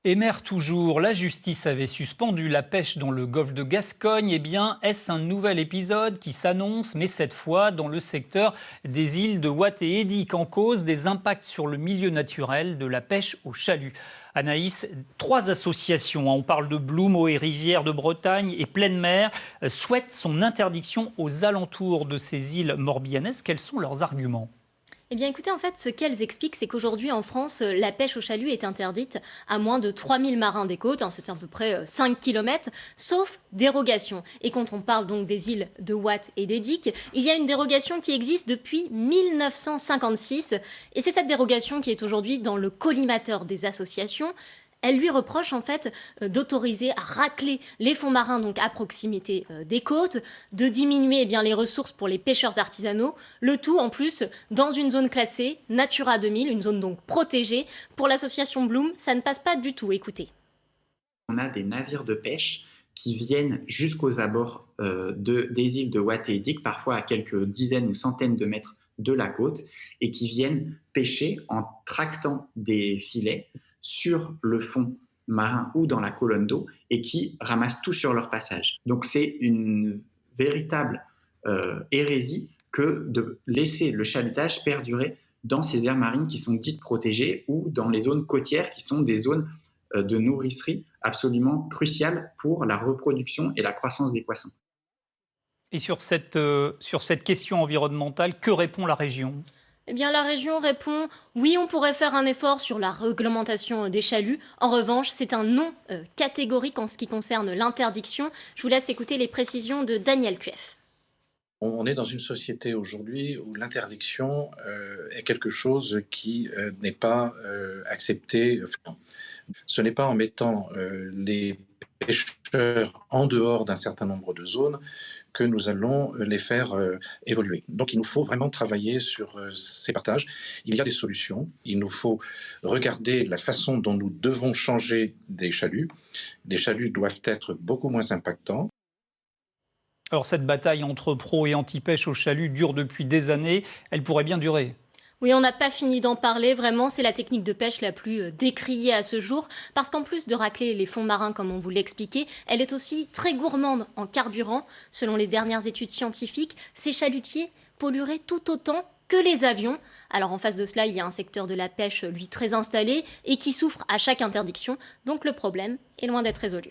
Et mer toujours, la justice avait suspendu la pêche dans le golfe de Gascogne. Eh bien, est-ce un nouvel épisode qui s'annonce, mais cette fois dans le secteur des îles de Watt et Edic, en cause des impacts sur le milieu naturel de la pêche au chalut. Anaïs, 3 associations, on parle de Bloom, Eaux et Rivières de Bretagne et Pleine Mer, souhaitent son interdiction aux alentours de ces îles morbihanaises. Quels sont leurs arguments ? Eh bien écoutez, en fait, ce qu'elles expliquent, c'est qu'aujourd'hui en France, la pêche au chalut est interdite à moins de 3000 marins des côtes, c'est à peu près 5 km, sauf dérogation. Et quand on parle donc des îles de Watt et d'Edic, il y a une dérogation qui existe depuis 1956, et c'est cette dérogation qui est aujourd'hui dans le collimateur des associations. Elle lui reproche en fait d'autoriser à racler les fonds marins donc à proximité des côtes, de diminuer les ressources pour les pêcheurs artisanaux, le tout en plus dans une zone classée Natura 2000, une zone donc protégée. Pour l'association Bloom, ça ne passe pas du tout, écoutez. On a des navires de pêche qui viennent jusqu'aux abords des îles de Watt et Edic, parfois à quelques dizaines ou centaines de mètres de la côte, et qui viennent pêcher en tractant des filets sur le fond marin ou dans la colonne d'eau et qui ramassent tout sur leur passage. Donc c'est une véritable hérésie que de laisser le chalutage perdurer dans ces aires marines qui sont dites protégées ou dans les zones côtières qui sont des zones de nourricerie absolument cruciales pour la reproduction et la croissance des poissons. Et sur cette question environnementale, que répond la région ? Eh bien, la région répond « Oui, on pourrait faire un effort sur la réglementation des chaluts. En revanche, c'est un non catégorique en ce qui concerne l'interdiction. » Je vous laisse écouter les précisions de Daniel Cueff. On est dans une société aujourd'hui où l'interdiction est quelque chose qui n'est pas accepté. Ce n'est pas en mettant les pêcheurs en dehors d'un certain nombre de zones que nous allons les faire évoluer. Donc il nous faut vraiment travailler sur ces partages. Il y a des solutions. Il nous faut regarder la façon dont nous devons changer des chaluts. Les chaluts doivent être beaucoup moins impactants. Alors cette bataille entre pro et anti-pêche au chalut dure depuis des années. Elle pourrait bien durer. Oui, on n'a pas fini d'en parler, vraiment, c'est la technique de pêche la plus décriée à ce jour, parce qu'en plus de racler les fonds marins, comme on vous l'expliquait, elle est aussi très gourmande en carburant. Selon les dernières études scientifiques, ces chalutiers pollueraient tout autant que les avions. Alors en face de cela, il y a un secteur de la pêche, lui, très installé, et qui souffre à chaque interdiction, donc le problème est loin d'être résolu.